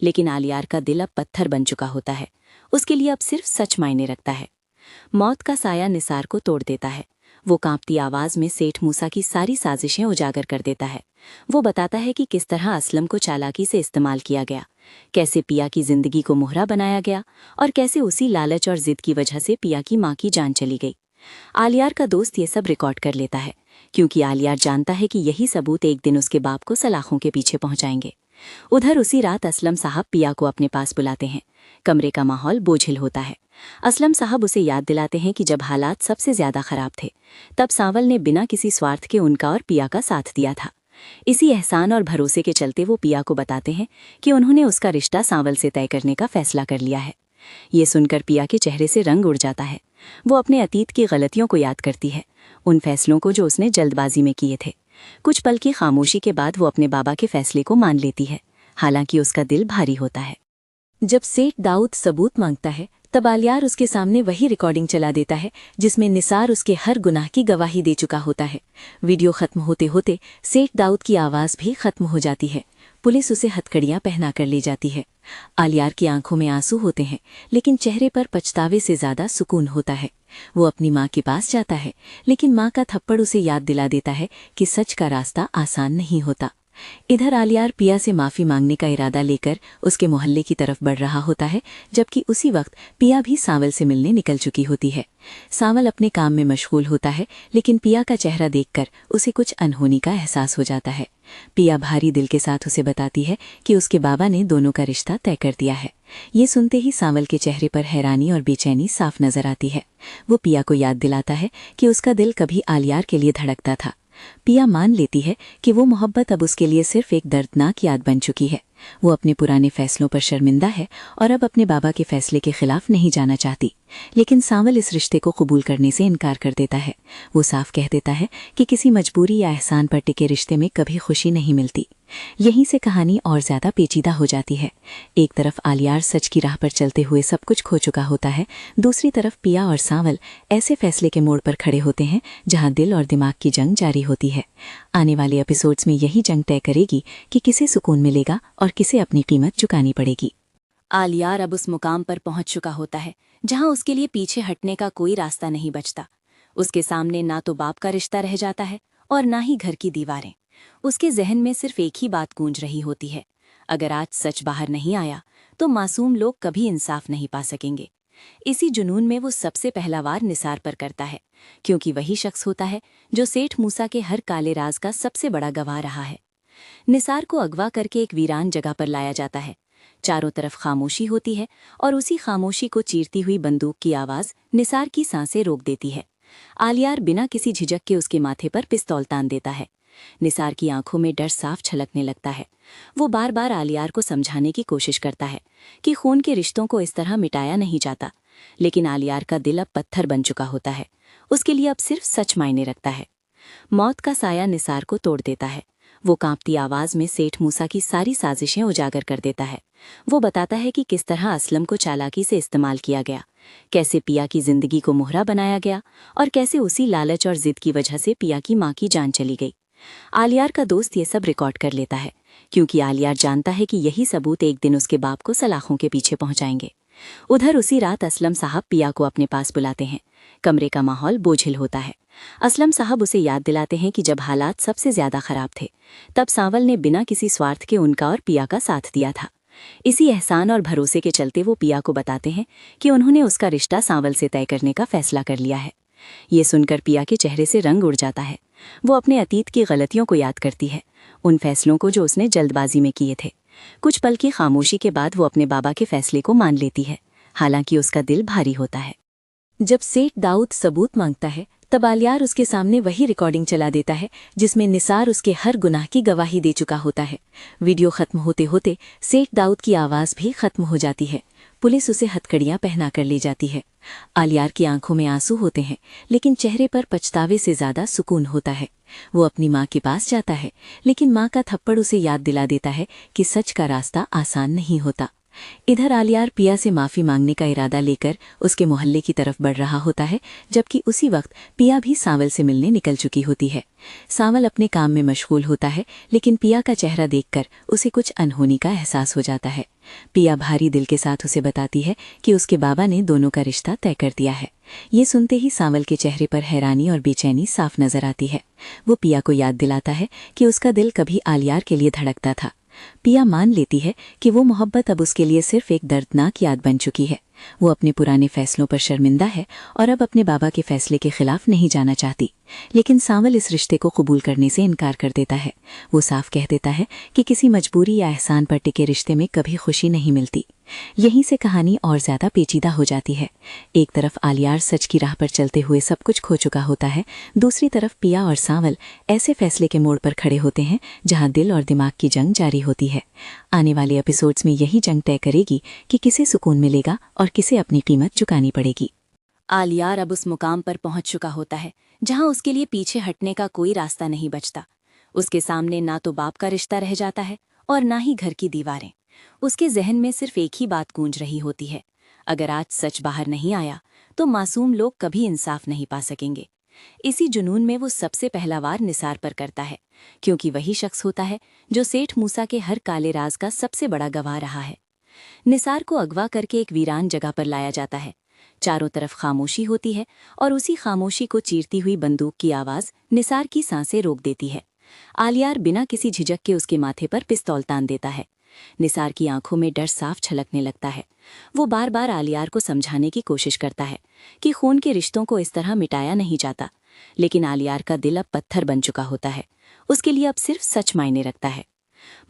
लेकिन आलियार का दिल अब पत्थर बन चुका होता है। उसके लिए अब सिर्फ सच मायने रखता है। मौत का साया निसार को तोड़ देता है। वो कांपती आवाज में सेठ मूसा की सारी साजिशें उजागर कर देता है। वो बताता है कि किस तरह असलम को चालाकी से इस्तेमाल किया गया, कैसे पिया की जिंदगी को मोहरा बनाया गया और कैसे उसी लालच और जिद की वजह से पिया की मां की जान चली गई। आलियार का दोस्त ये सब रिकॉर्ड कर लेता है, क्योंकि आलियार जानता है कि यही सबूत एक दिन उसके बाप को सलाखों के पीछे पहुंचाएंगे। उधर उसी रात असलम साहब पिया को अपने पास बुलाते हैं। कमरे का माहौल बोझिल होता है। असलम साहब उसे याद दिलाते हैं कि जब हालात सबसे ज्यादा खराब थे, तब सांवल ने बिना किसी स्वार्थ के उनका और पिया का साथ दिया था। इसी एहसान और भरोसे के चलते वो पिया को बताते हैं कि उन्होंने उसका रिश्ता सांवल से तय करने का फैसला कर लिया है। ये सुनकर पिया के चेहरे से रंग उड़ जाता है। वो अपने अतीत की गलतियों को याद करती है, उन फैसलों को जो उसने जल्दबाजी में किए थे। कुछ पल की खामोशी के बाद वो अपने बाबा के फैसले को मान लेती है, हालांकि उसका दिल भारी होता है। जब सेठ दाऊद सबूत मांगता है, तब आलियार उसके सामने वही रिकॉर्डिंग चला देता है जिसमें निसार उसके हर गुनाह की गवाही दे चुका होता है। वीडियो खत्म होते होते सेठ दाऊद की आवाज़ भी खत्म हो जाती है। पुलिस उसे हथकड़ियां पहना कर ले जाती है। आलियार की आंखों में आंसू होते हैं, लेकिन चेहरे पर पछतावे से ज्यादा सुकून होता है। वो अपनी माँ के पास जाता है, लेकिन माँ का थप्पड़ उसे याद दिला देता है कि सच का रास्ता आसान नहीं होता। इधर आलियार पिया से माफी मांगने का इरादा लेकर उसके मोहल्ले की तरफ बढ़ रहा होता है, जबकि उसी वक्त पिया भी सांवल से मिलने निकल चुकी होती है। सांवल अपने काम में मशगूल होता है, लेकिन पिया का चेहरा देखकर उसे कुछ अनहोनी का एहसास हो जाता है। पिया भारी दिल के साथ उसे बताती है कि उसके बाबा ने दोनों का रिश्ता तय कर दिया है। ये सुनते ही सांवल के चेहरे पर हैरानी और बेचैनी साफ नजर आती है। वो पिया को याद दिलाता है कि उसका दिल कभी आलियार के लिए धड़कता था। पिया मान लेती है कि वो मोहब्बत अब उसके लिए सिर्फ एक दर्दनाक याद बन चुकी है। वो अपने पुराने फैसलों पर शर्मिंदा है और अब अपने बाबा के फैसले के खिलाफ नहीं जाना चाहती। लेकिन सांवल इस रिश्ते को कबूल करने से इनकार कर देता है। वो साफ कह देता है कि किसी मजबूरी या एहसान पर टिके रिश्ते में कभी खुशी नहीं मिलती। यहीं से कहानी और ज्यादा पेचीदा हो जाती है। एक तरफ आलियार सच की राह पर चलते हुए सब कुछ खो चुका होता है, दूसरी तरफ पिया और सांवल ऐसे फैसले के मोड़ पर खड़े होते हैं जहां दिल और दिमाग की जंग जारी होती है। आने वाले एपिसोड्स में यही जंग तय करेगी कि किसे सुकून मिलेगा और किसे अपनी कीमत चुकानी पड़ेगी। आलियार अब उस मुकाम पर पहुंच चुका होता है जहां उसके लिए पीछे हटने का कोई रास्ता नहीं बचता। उसके सामने ना तो बाप का रिश्ता रह जाता है और ना ही घर की दीवारें। उसके जहन में सिर्फ एक ही बात गूंज रही होती है, अगर आज सच बाहर नहीं आया तो मासूम लोग कभी इंसाफ नहीं पा सकेंगे। इसी जुनून में वो सबसे पहला वार निसार पर करता है, क्योंकि वही शख्स होता है जो सेठ मूसा के हर काले राज का सबसे बड़ा गवाह रहा है। निसार को अगवा करके एक वीरान जगह पर लाया जाता है। चारों तरफ खामोशी होती है और उसी खामोशी को चीरती हुई बंदूक की आवाज निसार की सांसें रोक देती है। आलियार बिना किसी झिझक के उसके माथे पर पिस्तौल तान देता है। निसार की आंखों में डर साफ छलकने लगता है। वो बार बार आलियार को समझाने की कोशिश करता है कि खून के रिश्तों को इस तरह मिटाया नहीं जाता, लेकिन आलियार का दिल अब पत्थर बन चुका होता है। उसके लिए अब सिर्फ सच मायने रखता है। मौत का साया निसार को तोड़ देता है। वो कांपती आवाज में सेठ मूसा की सारी साजिशें उजागर कर देता है। वो बताता है कि किस तरह असलम को चालाकी से इस्तेमाल किया गया, कैसे पिया की जिंदगी को मोहरा बनाया गया और कैसे उसी लालच और जिद की वजह से पिया की मां की जान चली गई। आलियार का दोस्त ये सब रिकॉर्ड कर लेता है, क्योंकि आलियार जानता है कि यही सबूत एक दिन उसके बाप को सलाखों के पीछे पहुंचाएंगे। उधर उसी रात असलम साहब पिया को अपने पास बुलाते हैं। कमरे का माहौल बोझिल होता है। असलम साहब उसे याद दिलाते हैं कि जब हालात सबसे ज्यादा खराब थे, तब सांवल ने बिना किसी स्वार्थ के उनका और पिया का साथ दिया था। इसी एहसान और भरोसे के चलते वो पिया को बताते हैं कि उन्होंने उसका रिश्ता सांवल से तय करने का फैसला कर लिया है। ये सुनकर पिया के चेहरे से रंग उड़ जाता है। वो अपने अतीत की गलतियों को याद करती है, उन फैसलों को जो उसने जल्दबाजी में किए थे। कुछ पल की खामोशी के बाद वो अपने बाबा के फैसले को मान लेती है, हालांकि उसका दिल भारी होता है। जब सेठ दाऊद सबूत मांगता है, तब आलियार उसके सामने वही रिकॉर्डिंग चला देता है जिसमें निसार उसके हर गुनाह की गवाही दे चुका होता है। वीडियो खत्म होते होते सेठ दाऊद की आवाज़ भी खत्म हो जाती है। पुलिस उसे हथकड़ियां पहना कर ले जाती है। आलियार की आंखों में आंसू होते हैं, लेकिन चेहरे पर पछतावे से ज्यादा सुकून होता है। वो अपनी माँ के पास जाता है, लेकिन माँ का थप्पड़ उसे याद दिला देता है कि सच का रास्ता आसान नहीं होता। इधर आलियार पिया से माफी मांगने का इरादा लेकर उसके मोहल्ले की तरफ बढ़ रहा होता है, जबकि उसी वक्त पिया भी सांवल से मिलने निकल चुकी होती है। सांवल अपने काम में मशगूल होता है, लेकिन पिया का चेहरा देखकर उसे कुछ अनहोनी का एहसास हो जाता है। पिया भारी दिल के साथ उसे बताती है कि उसके बाबा ने दोनों का रिश्ता तय कर दिया है। ये सुनते ही सांवल के चेहरे पर हैरानी और बेचैनी साफ नजर आती है। वो पिया को याद दिलाता है कि उसका दिल कभी आलियार के लिए धड़कता था। पिया मान लेती है कि वो मोहब्बत अब उसके लिए सिर्फ एक दर्दनाक याद बन चुकी है। वो अपने पुराने फैसलों पर शर्मिंदा है और अब अपने बाबा के फैसले के खिलाफ नहीं जाना चाहती। लेकिन सांवल इस रिश्ते को कबूल करने से इनकार कर देता है। वो साफ कह देता है कि किसी मजबूरी या एहसान पर टिके रिश्ते में कभी खुशी नहीं मिलती। यहीं से कहानी और ज्यादा पेचीदा हो जाती है। एक तरफ आलियार सच की राह पर चलते हुए सब कुछ खो चुका होता है, दूसरी तरफ पिया और सांवल ऐसे फैसले के मोड़ पर खड़े होते हैं जहां दिल और दिमाग की जंग जारी होती है। आने वाले एपिसोड्स में यही जंग तय करेगी कि किसे सुकून मिलेगा और किसे अपनी कीमत चुकानी पड़ेगी। आलियार अब उस मुकाम पर पहुंच चुका होता है जहां उसके लिए पीछे हटने का कोई रास्ता नहीं बचता। उसके सामने ना तो बाप का रिश्ता रह जाता है और ना ही घर की दीवारें। उसके जहन में सिर्फ एक ही बात गूंज रही होती है, अगर आज सच बाहर नहीं आया तो मासूम लोग कभी इंसाफ नहीं पा सकेंगे। इसी जुनून में वो सबसे पहला वार निसार पर करता है, क्योंकि वही शख्स होता है जो सेठ मूसा के हर काले राज का सबसे बड़ा गवाह रहा है। निसार को अगवा करके एक वीरान जगह पर लाया जाता है। चारों तरफ खामोशी होती है और उसी खामोशी को चीरती हुई बंदूक की आवाज निसार की सांसें रोक देती है। आलियार बिना किसी झिझक के उसके माथे पर पिस्तौल तान देता है। निसार की आंखों में डर साफ छलकने लगता है। वो बार बार आलियार को समझाने की कोशिश करता है कि खून के रिश्तों को इस तरह मिटाया नहीं जाता, लेकिन आलियार का दिल अब पत्थर बन चुका होता है। उसके लिए अब सिर्फ सच मायने रखता है।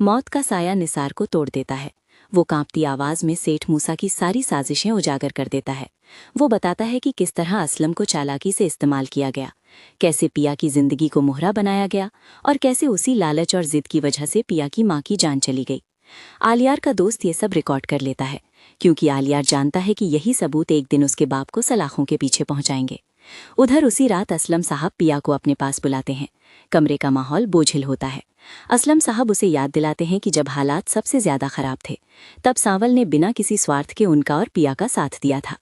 मौत का साया निसार को तोड़ देता है। वो कांपती आवाज में सेठ मूसा की सारी साजिशें उजागर कर देता है। वो बताता है कि किस तरह असलम को चालाकी से इस्तेमाल किया गया, कैसे पिया की जिंदगी को मोहरा बनाया गया और कैसे उसी लालच और जिद की वजह से पिया की माँ की जान चली गई। आलियार का दोस्त ये सब रिकॉर्ड कर लेता है, क्योंकि आलियार जानता है कि यही सबूत एक दिन उसके बाप को सलाखों के पीछे पहुंचाएंगे। उधर उसी रात असलम साहब पिया को अपने पास बुलाते हैं। कमरे का माहौल बोझिल होता है। असलम साहब उसे याद दिलाते हैं कि जब हालात सबसे ज्यादा खराब थे, तब सांवल ने बिना किसी स्वार्थ के उनका और पिया का साथ दिया था।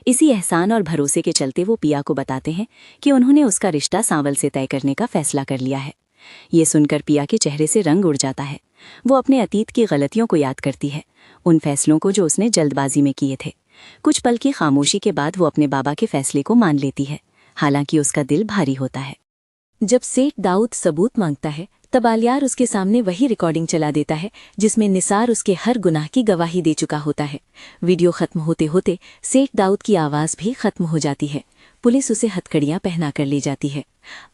इसी एहसान और भरोसे के चलते वो पिया को बताते हैं कि उन्होंने उसका रिश्ता सांवल से तय करने का फैसला कर लिया है। ये सुनकर पिया के चेहरे से रंग उड़ जाता है। वो अपने अतीत की गलतियों को याद करती है, उन फैसलों को जो उसने जल्दबाजी में किए थे। कुछ पल की खामोशी के बाद वो अपने बाबा के फैसले को मान लेती है, हालांकि उसका दिल भारी होता है। जब सेठ दाऊद सबूत मांगता है, तब आलियार उसके सामने वही रिकॉर्डिंग चला देता है जिसमें निसार उसके हर गुनाह की गवाही दे चुका होता है। वीडियो खत्म होते होते सेठ दाऊद की आवाज भी खत्म हो जाती है। पुलिस उसे हथकड़ियां पहना कर ले जाती है।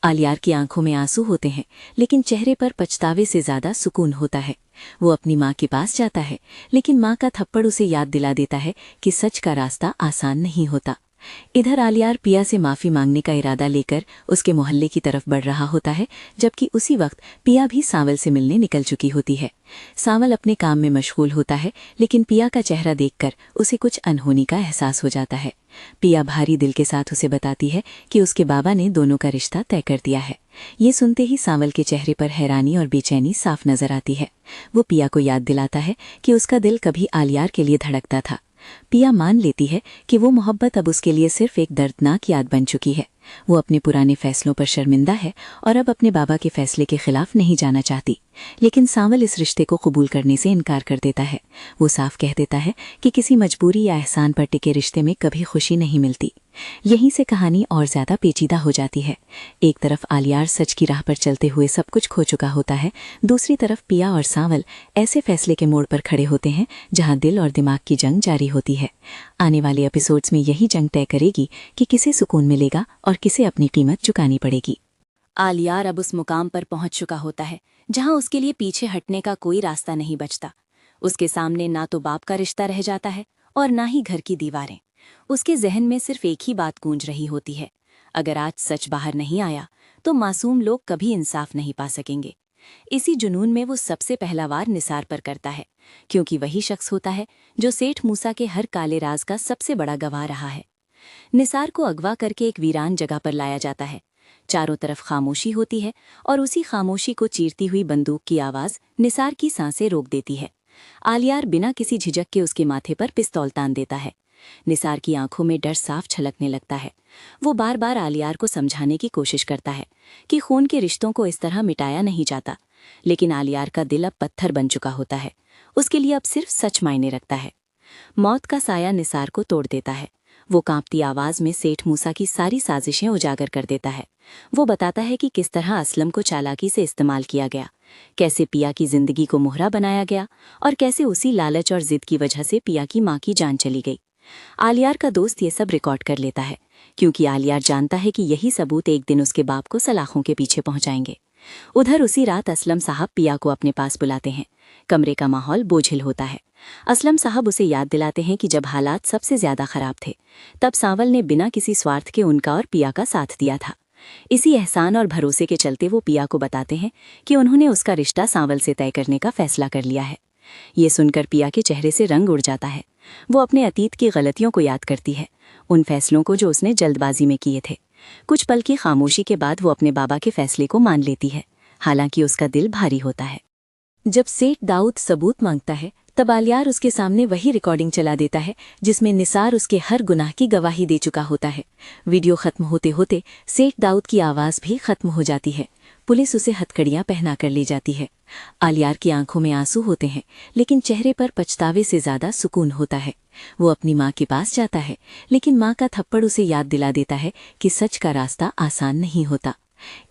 आलियार की आंखों में आंसू होते हैं, लेकिन चेहरे पर पछतावे से ज्यादा सुकून होता है। वो अपनी माँ के पास जाता है, लेकिन माँ का थप्पड़ उसे याद दिला देता है कि सच का रास्ता आसान नहीं होता। इधर आलियार पिया से माफी मांगने का इरादा लेकर उसके मोहल्ले की तरफ बढ़ रहा होता है, जबकि उसी वक्त पिया भी सांवल से मिलने निकल चुकी होती है। सांवल अपने काम में मशगूल होता है, लेकिन पिया का चेहरा देखकर उसे कुछ अनहोनी का एहसास हो जाता है। पिया भारी दिल के साथ उसे बताती है कि उसके बाबा ने दोनों का रिश्ता तय कर दिया है। ये सुनते ही सांवल के चेहरे पर हैरानी और बेचैनी साफ नजर आती है। वो पिया को याद दिलाता है कि उसका दिल कभी आलियार के लिए धड़कता था। पिया मान लेती है कि वो मोहब्बत अब उसके लिए सिर्फ एक दर्दनाक याद बन चुकी है, वो अपने पुराने फैसलों पर शर्मिंदा है और अब अपने बाबा के फैसले के खिलाफ नहीं जाना चाहती। लेकिन सांवल इस रिश्ते को कबूल करने से इनकार कर देता है। वो साफ कह देता है कि किसी मजबूरी या एहसान पर टिके रिश्ते में कभी खुशी नहीं मिलती। यहीं से कहानी और ज्यादा पेचीदा हो जाती है। एक तरफ आलियार सच की राह पर चलते हुए सब कुछ खो चुका होता है, दूसरी तरफ पिया और सांवल ऐसे फैसले के मोड़ पर खड़े होते हैं जहां दिल और दिमाग की जंग जारी होती है। आने वाले एपिसोड्स में यही जंग तय करेगी कि किसे सुकून मिलेगा और किसे अपनी कीमत चुकानी पड़ेगी। आलियार अब उस मुकाम पर पहुंच चुका होता है जहां उसके लिए पीछे हटने का कोई रास्ता नहीं बचता। उसके सामने ना तो बाप का रिश्ता रह जाता है और ना ही घर की दीवारें। उसके जहन में सिर्फ एक ही बात गूंज रही होती है, अगर आज सच बाहर नहीं आया तो मासूम लोग कभी इंसाफ नहीं पा सकेंगे। इसी जुनून में वो सबसे पहला वार निसार पर करता है, क्योंकि वही शख्स होता है जो सेठ मूसा के हर काले राज का सबसे बड़ा गवाह रहा है। निसार को अगवा करके एक वीरान जगह पर लाया जाता है। चारों तरफ खामोशी होती है और उसी खामोशी को चीरती हुई बंदूक की आवाज निसार की सांसें रोक देती है। आलियार बिना किसी झिझक के उसके माथे पर पिस्तौल तान देता है। निसार की आंखों में डर साफ छलकने लगता है। वो बार बार आलियार को समझाने की कोशिश करता है कि खून के रिश्तों को इस तरह मिटाया नहीं जाता, लेकिन आलियार का दिल अब पत्थर बन चुका होता है। उसके लिए अब सिर्फ सच मायने रखता है। मौत का साया निसार को तोड़ देता है। वो कांपती आवाज में सेठ मूसा की सारी साजिशें उजागर कर देता है। वो बताता है कि किस तरह असलम को चालाकी से इस्तेमाल किया गया, कैसे पिया की जिंदगी को मोहरा बनाया गया और कैसे उसी लालच और जिद की वजह से पिया की मां की जान चली गई। आलियार का दोस्त ये सब रिकॉर्ड कर लेता है, क्योंकि आलियार जानता है कि यही सबूत एक दिन उसके बाप को सलाखों के पीछे पहुंचाएंगे। उधर उसी रात असलम साहब पिया को अपने पास बुलाते हैं। कमरे का माहौल बोझिल होता है। असलम साहब उसे याद दिलाते हैं कि जब हालात सबसे ज्यादा खराब थे, तब सांवल ने बिना किसी स्वार्थ के उनका और पिया का साथ दिया था। इसी एहसान और भरोसे के चलते वो पिया को बताते हैं कि उन्होंने उसका रिश्ता सांवल से तय करने का फैसला कर लिया है। ये सुनकर पिया के चेहरे से रंग उड़ जाता है। वो अपने अतीत की गलतियों को याद करती है, उन फैसलों को जो उसने जल्दबाजी में किए थे। कुछ पल की खामोशी के बाद वो अपने बाबा के फैसले को मान लेती है, हालांकि उसका दिल भारी होता है। जब सेठ दाऊद सबूत मांगता है, तब आलियार उसके सामने वही रिकॉर्डिंग चला देता है जिसमें निसार उसके हर गुनाह की गवाही दे चुका होता है। वीडियो खत्म होते होते सेठ दाऊद की आवाज भी खत्म हो जाती है। पुलिस उसे हथकड़ियां पहना कर ले जाती है। आलियार की आंखों में आंसू होते हैं, लेकिन चेहरे पर पछतावे से ज्यादा सुकून होता है। वो अपनी माँ के पास जाता है, लेकिन माँ का थप्पड़ उसे याद दिला देता है कि सच का रास्ता आसान नहीं होता।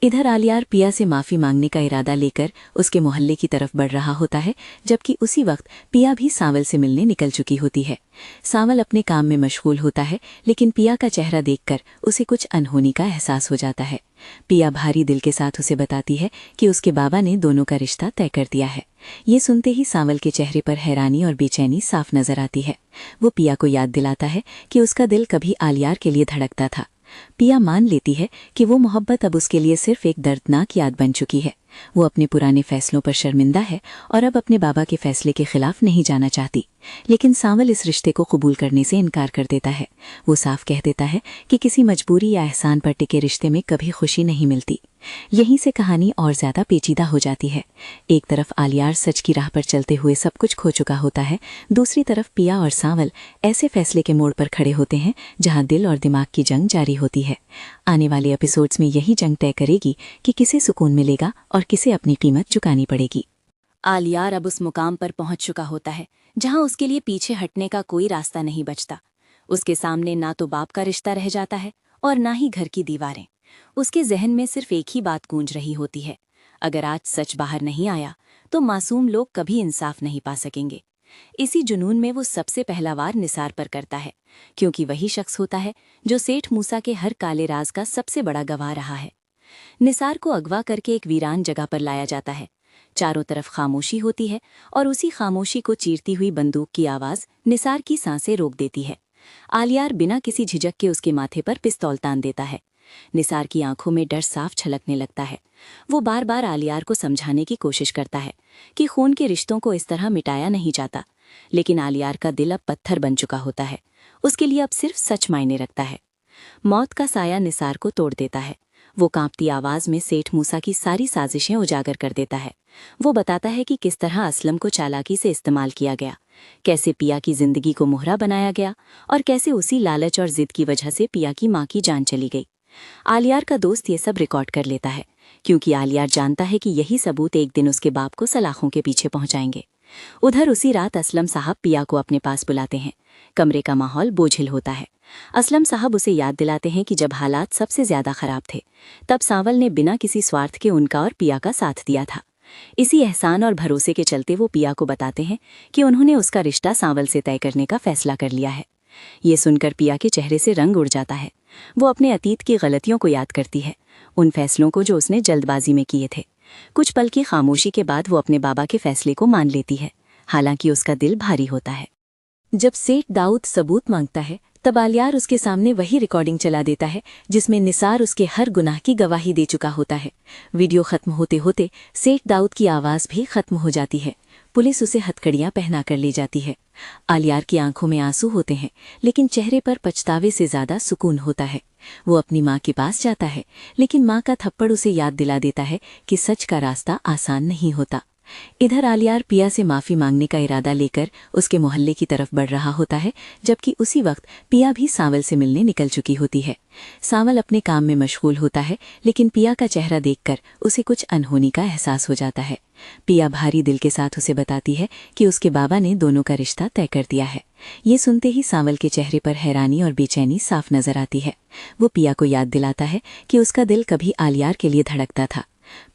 इधर आलियार पिया से माफी मांगने का इरादा लेकर उसके मोहल्ले की तरफ बढ़ रहा होता है, जबकि उसी वक्त पिया भी सांवल से मिलने निकल चुकी होती है। सांवल अपने काम में मशगूल होता है, लेकिन पिया का चेहरा देखकर उसे कुछ अनहोनी का एहसास हो जाता है। पिया भारी दिल के साथ उसे बताती है कि उसके बाबा ने दोनों का रिश्ता तय कर दिया है। ये सुनते ही सांवल के चेहरे पर हैरानी और बेचैनी साफ नजर आती है। वो पिया को याद दिलाता है कि उसका दिल कभी आलियार के लिए धड़कता था। पिया मान लेती है कि वो मोहब्बत अब उसके लिए सिर्फ एक दर्दनाक याद बन चुकी है। वो अपने पुराने फैसलों पर शर्मिंदा है और अब अपने बाबा के फैसले के खिलाफ नहीं जाना चाहती। लेकिन सांवल इस रिश्ते को कबूल करने से इनकार कर देता है। वो साफ कह देता है कि किसी मजबूरी या एहसान पर टिके रिश्ते में कभी खुशी नहीं मिलती। यहीं से कहानी और ज्यादा पेचीदा हो जाती है। एक तरफ आलियार सच की राह पर चलते हुए सब कुछ खो चुका होता है, दूसरी तरफ पिया और सांवल ऐसे फैसले के मोड़ पर खड़े होते हैं जहां दिल और दिमाग की जंग जारी होती है। आने वाले एपिसोड्स में यही जंग तय करेगी कि किसे सुकून मिलेगा और किसे अपनी कीमत चुकानी पड़ेगी। आलियार अब उस मुकाम पर पहुंच चुका होता है जहां उसके लिए पीछे हटने का कोई रास्ता नहीं बचता। उसके सामने ना तो बाप का रिश्ता रह जाता है और ना ही घर की दीवारें। उसके जहन में सिर्फ एक ही बात गूंज रही होती है, अगर आज सच बाहर नहीं आया तो मासूम लोग कभी इंसाफ नहीं पा सकेंगे। इसी जुनून में वो सबसे पहला वार निसार पर करता है, क्योंकि वही शख्स होता है जो सेठ मूसा के हर काले राज का सबसे बड़ा गवाह रहा है। निसार को अगवा करके एक वीरान जगह पर लाया जाता है। चारों तरफ खामोशी होती है और उसी खामोशी को चीरती हुई बंदूक की आवाज निसार की सांसें रोक देती है। आलियार बिना किसी झिझक के उसके माथे पर पिस्तौल तान देता है। निसार की आंखों में डर साफ छलकने लगता है। वो बार बार आलियार को समझाने की कोशिश करता है कि खून के रिश्तों को इस तरह मिटाया नहीं जाता, लेकिन आलियार का दिल अब पत्थर बन चुका होता है। उसके लिए अब सिर्फ सच मायने रखता है। मौत का साया निसार को तोड़ देता है। वो कांपती आवाज में सेठ मूसा की सारी साजिशें उजागर कर देता है। वो बताता है कि किस तरह असलम को चालाकी से इस्तेमाल किया गया, कैसे पिया की जिंदगी को मोहरा बनाया गया और कैसे उसी लालच और जिद की वजह से पिया की मां की जान चली गई। आलियार का दोस्त ये सब रिकॉर्ड कर लेता है, क्योंकि आलियार जानता है कि यही सबूत एक दिन उसके बाप को सलाखों के पीछे पहुंचाएंगे। उधर उसी रात असलम साहब पिया को अपने पास बुलाते हैं। कमरे का माहौल बोझिल होता है। असलम साहब उसे याद दिलाते हैं कि जब हालात सबसे ज्यादा खराब थे, तब सांवल ने बिना किसी स्वार्थ के उनका और पिया का साथ दिया था। इसी एहसान और भरोसे के चलते वो पिया को बताते हैं कि उन्होंने उसका रिश्ता सांवल से तय करने का फैसला कर लिया है। ये सुनकर पिया के चेहरे से रंग उड़ जाता है। वो अपने अतीत की गलतियों को याद करती है, उन फैसलों को जो उसने जल्दबाजी में किए थे। कुछ पल की खामोशी के बाद वो अपने बाबा के फैसले को मान लेती है, हालांकि उसका दिल भारी होता है। जब सेठ दाऊद सबूत मांगता है, तब आलियार उसके सामने वही रिकॉर्डिंग चला देता है जिसमें निसार उसके हर गुनाह की गवाही दे चुका होता है। वीडियो खत्म होते होते सेठ दाऊद की आवाज़ भी खत्म हो जाती है। पुलिस उसे हथकड़ियां पहना कर ले जाती है। आलियार की आंखों में आंसू होते हैं, लेकिन चेहरे पर पछतावे से ज्यादा सुकून होता है। वो अपनी माँ के पास जाता है, लेकिन माँ का थप्पड़ उसे याद दिला देता है कि सच का रास्ता आसान नहीं होता। इधर आलियार पिया से माफी मांगने का इरादा लेकर उसके मोहल्ले की तरफ बढ़ रहा होता है, जबकि उसी वक्त पिया भी सांवल से मिलने निकल चुकी होती है। सांवल अपने काम में मशगूल होता है, लेकिन पिया का चेहरा देखकर उसे कुछ अनहोनी का एहसास हो जाता है। पिया भारी दिल के साथ उसे बताती है कि उसके बाबा ने दोनों का रिश्ता तय कर दिया है। ये सुनते ही सांवल के चेहरे पर हैरानी और बेचैनी साफ नजर आती है। वो पिया को याद दिलाता है कि उसका दिल कभी आलियार के लिए धड़कता था।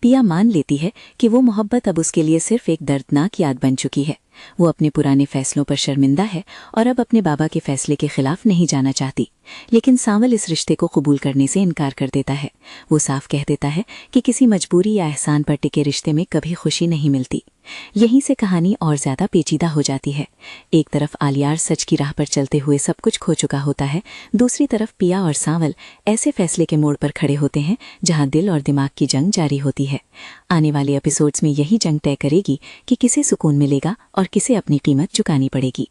पिया मान लेती है कि वो मोहब्बत अब उसके लिए सिर्फ एक दर्दनाक याद बन चुकी है। वो अपने पुराने फैसलों पर शर्मिंदा है और अब अपने बाबा के फैसले के खिलाफ नहीं जाना चाहती। लेकिन सांवल इस रिश्ते को कबूल करने से इनकार कर देता है। वो साफ कह देता है कि किसी मजबूरी या एहसान पर टिके रिश्ते में कभी खुशी नहीं मिलती। यहीं से कहानी और ज्यादा पेचीदा हो जाती है। एक तरफ आलियार सच की राह पर चलते हुए सब कुछ खो चुका होता है, दूसरी तरफ पिया और सांवल ऐसे फैसले के मोड़ पर खड़े होते हैं जहां दिल और दिमाग की जंग जारी होती है। आने वाले एपिसोड्स में यही जंग तय करेगी कि किसे सुकून मिलेगा और किसे अपनी कीमत चुकानी पड़ेगी।